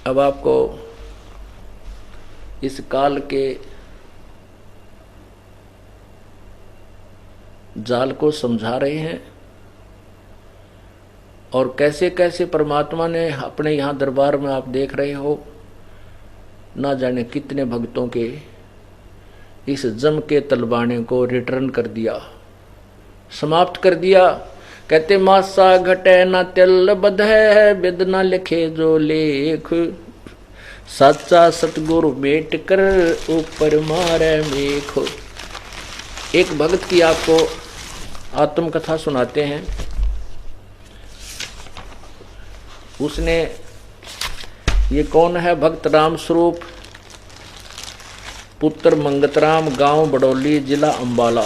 अब आपको इस काल के जाल को समझा रहे हैं और कैसे कैसे परमात्मा ने अपने यहाँ दरबार में आप देख रहे हो, ना जाने कितने भक्तों के इस जम के तलबाने को रिटर्न कर दिया, समाप्त कर दिया। कहते मासा घटे न तिल बधे, बिद न लिखे जो लेख, सच्चा सतगुरु बेट कर ऊपर मारे मेख। एक भक्त की आपको आत्मकथा सुनाते हैं। उसने, ये कौन है? भक्त राम स्वरूप पुत्र मंगतराम, गांव बडौली, जिला अंबाला।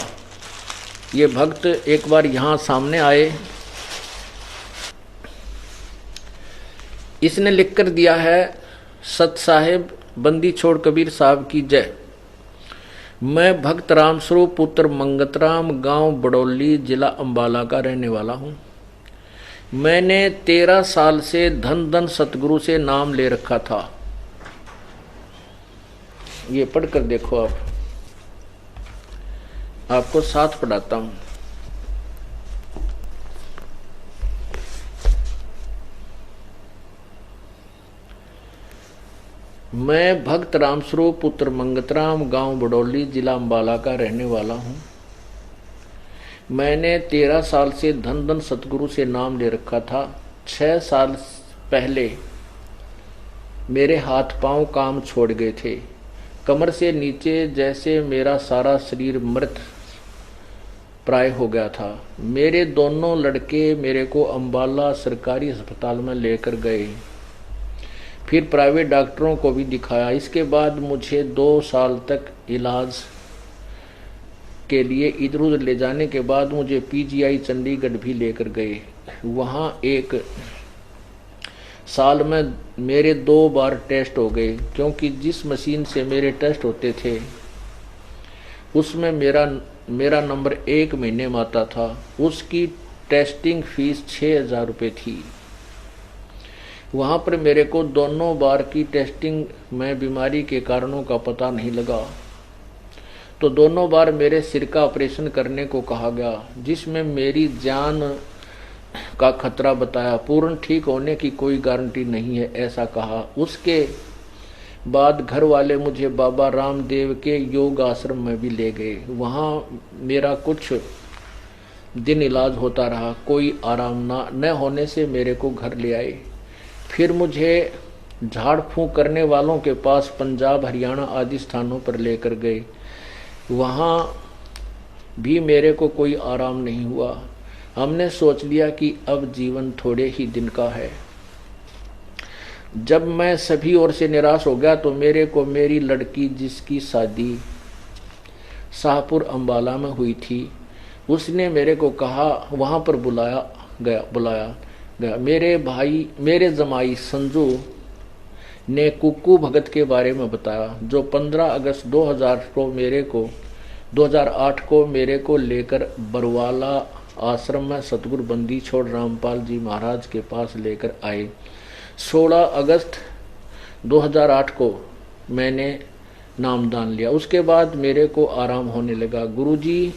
ये भक्त एक बार यहाँ सामने आए। इसने लिख कर दिया है, सत साहेब बंदी छोड़ कबीर साहब की जय। मैं भक्त राम स्वरूप पुत्र मंगतराम, गांव बडौली, जिला अंबाला का रहने वाला हूँ। मैंने 13 साल से धन धन सतगुरु से नाम ले रखा था। ये पढ़कर देखो, आपको साथ पढ़ाता हूं। मैं भक्त रामस्वरूप पुत्र मंगतराम, गांव बडौली, जिला अंबाला का रहने वाला हूं। मैंने 13 साल से धन धन सतगुरु से नाम ले रखा था। 6 साल पहले मेरे हाथ पांव काम छोड़ गए थे। कमर से नीचे जैसे मेरा सारा शरीर मृत प्राय हो गया था। मेरे दोनों लड़के मेरे को अंबाला सरकारी अस्पताल में लेकर गए, फिर प्राइवेट डॉक्टरों को भी दिखाया। इसके बाद मुझे 2 साल तक इलाज के लिए इधर उधर ले जाने के बाद मुझे पीजीआई चंडीगढ़ भी लेकर गए। वहाँ एक साल में मेरे 2 बार टेस्ट हो गए, क्योंकि जिस मशीन से मेरे टेस्ट होते थे उसमें मेरा नंबर 1 महीने में आता था। उसकी टेस्टिंग फीस 6,000 रुपये थी। वहाँ पर मेरे को दोनों बार की टेस्टिंग में बीमारी के कारणों का पता नहीं लगा, तो दोनों बार मेरे सिर का ऑपरेशन करने को कहा गया, जिसमें मेरी जान का खतरा बताया। पूर्ण ठीक होने की कोई गारंटी नहीं है, ऐसा कहा। उसके बाद घर वाले मुझे बाबा रामदेव के योग आश्रम में भी ले गए। वहाँ मेरा कुछ दिन इलाज होता रहा, कोई आराम न होने से मेरे को घर ले आए। फिर मुझे झाड़ फूंक करने वालों के पास पंजाब, हरियाणा आदि स्थानों पर लेकर गए। वहाँ भी मेरे को कोई आराम नहीं हुआ। हमने सोच लिया कि अब जीवन थोड़े ही दिन का है। जब मैं सभी ओर से निराश हो गया तो मेरे को मेरी लड़की, जिसकी शादी शाहपुर अंबाला में हुई थी, उसने मेरे को कहा, वहाँ पर बुलाया गया। मेरे जमाई संजू ने कुक्कू भगत के बारे में बताया, जो 15 अगस्त 2008 को मेरे को लेकर बरवाला आश्रम में सतगुरु बंदी छोड़ रामपाल जी महाराज के पास लेकर आए। 16 अगस्त 2008 को मैंने नामदान लिया। उसके बाद मेरे को आराम होने लगा। गुरुजी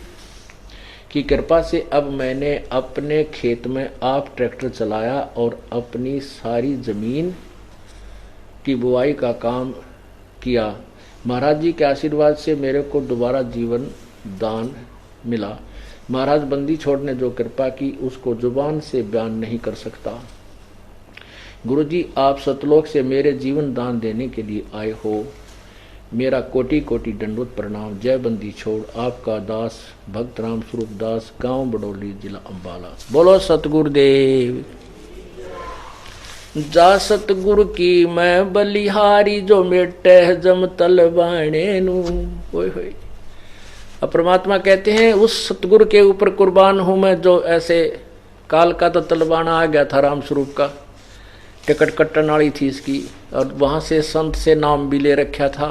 की कृपा से अब मैंने अपने खेत में आप ट्रैक्टर चलाया और अपनी सारी जमीन की बुआई का काम किया। महाराज जी के आशीर्वाद से मेरे को दोबारा जीवन दान मिला। महाराज बंदी छोड़ने जो कृपा की, उसको जुबान से बयान नहीं कर सकता। गुरुजी, आप सतलोक से मेरे जीवन दान देने के लिए आए हो। मेरा कोटि कोटि दंडवत प्रणाम। जय बंदी छोड़, आपका दास भक्त राम स्वरूप दास, गांव बडौली, जिला अंबाला। बोलो सतगुरुदेव। जा सतगुरु की मैं बलिहारी, जो मेटे जम तलबाने नू। होय। अब परमात्मा कहते हैं, उस सतगुरु के ऊपर कुर्बान हूं मैं, जो ऐसे काल का तो तलबाना आ गया था राम स्वरूप का, टिकट कट्टन वाली थी इसकी, और वहां से संत से नाम भी ले रखा था।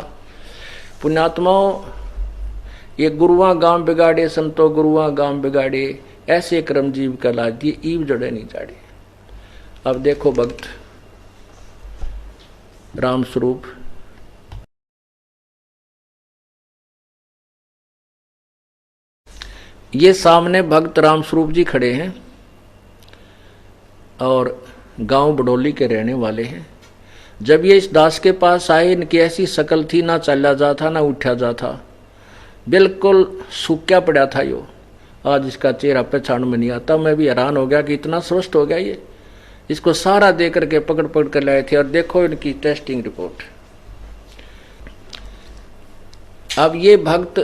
पुण्यात्माओं, ये गुरुआ गांव बिगाड़े, संतो गुरुआ गांव बिगाड़े, ऐसे क्रम जीव का लाज दिए, ईव जड़े नहीं जाड़े। अब देखो भक्त, राम स्वरूप। ये सामने भक्त राम स्वरूप जी खड़े हैं और गांव बडोली के रहने वाले हैं। जब ये इस दास के पास आए, इनकी ऐसी शकल थी, ना चला जाता ना उठा जाता, बिल्कुल सूख्या पड़ा था यो। आज इसका चेहरा पहचान में नहीं आता। मैं भी हैरान हो गया कि इतना स्वस्थ हो गया ये। इसको सारा दे करके पकड़ पकड़ कर लाए थे और देखो इनकी टेस्टिंग रिपोर्ट। अब ये भक्त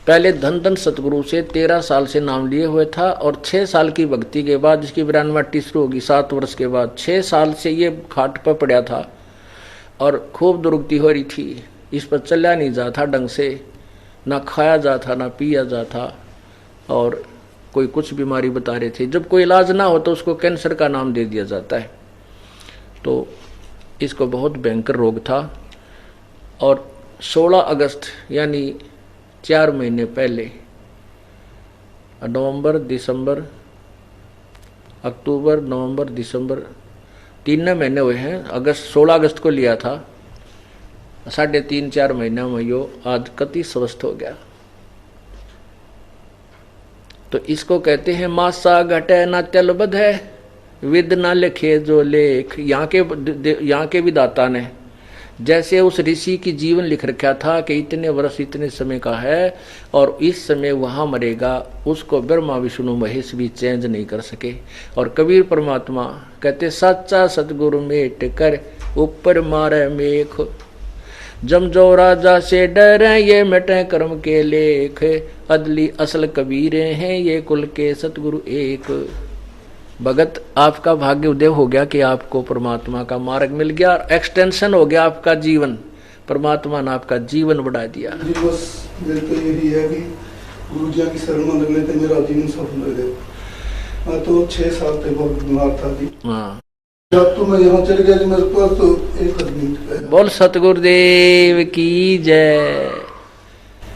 पहले धन धन सतगुरु से 13 साल से नाम लिए हुए था और 6 साल की भक्ति के बाद इसकी विरानवाटी शुरू होगी 7 वर्ष के बाद। 6 साल से ये खाट पर पड़ा था और खूब दुर्गति हो रही थी। इस पर चला नहीं जाता ढंग से, ना खाया जाता ना पिया जाता, और कोई कुछ बीमारी बता रहे थे। जब कोई इलाज ना हो तो उसको कैंसर का नाम दे दिया जाता है। तो इसको बहुत भयंकर रोग था और 16 अगस्त यानी 4 महीने पहले, नवंबर दिसंबर अक्टूबर नवंबर दिसंबर 3 महीने हुए हैं। 16 अगस्त को लिया था, 3.5-4 महीना में यो आज कति स्वस्थ हो गया। तो इसको कहते हैं मासा घटे ना चल बध है, विद ना लिखे जो लेख। यहाँ के विदाता ने जैसे उस ऋषि की जीवन लिख रखा था कि इतने वर्ष इतने समय का है और इस समय वहां मरेगा, उसको ब्रह्मा विष्णु महेश भी चेंज नहीं कर सके। और कबीर परमात्मा कहते सच्चा सतगुरु मेट कर ऊपर मारे मेख, जम जो राजा से डरे ये मिटे कर्म के लेख, अदली असल कबीरे हैं ये कुल के सतगुरु एक। भगत आपका भाग्य उदय हो गया कि आपको परमात्मा का मार्ग मिल गया और एक्सटेंशन हो गया आपका जीवन। परमात्मा ने आपका जीवन बढ़ा दिया। जी बस मेरे तो यही है कि गुरु जी की शरण में लगने से मेरा जीवन सफल हो गया। मैं तो 6 साल तक बहुत बीमार था जी। हाँ, जब तो मैं यहाँ चल गया जी मेरे पास तो 1 आदमी बोल सतगुरुदेव की जय।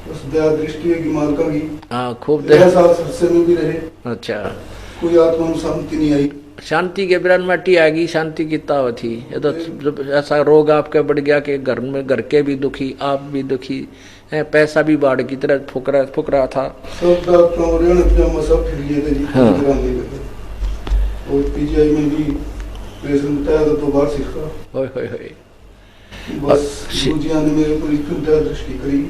बस दया दृष्टि है कि मालका की। हाँ, खूब 13 साल सत्संग में भी रहे। अच्छा, कोई आत्मा में शांति नहीं आई। शांति के बिरान माटी आ गई, शांति की ताव थी। ये तो जब ऐसा रोग आपके बढ़ गया कि घर में घर के भी दुखी, आप भी दुखी है, पैसा भी बाढ़ की तरह फुक रहा था। सब डॉक्टरों सब फिर लिए थे जी। हाँ। और पीजीआई में भी प्रेशर बताया तो बाहर सीखा। होय होय होय। बस गुरु जी ने मेरे को इतनी दया दृष्टि करी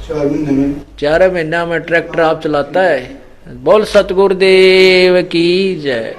4 महीने में। 4 महीना में ट्रैक्टर आप चलाता है। बोल सतगुरुदेव की जय।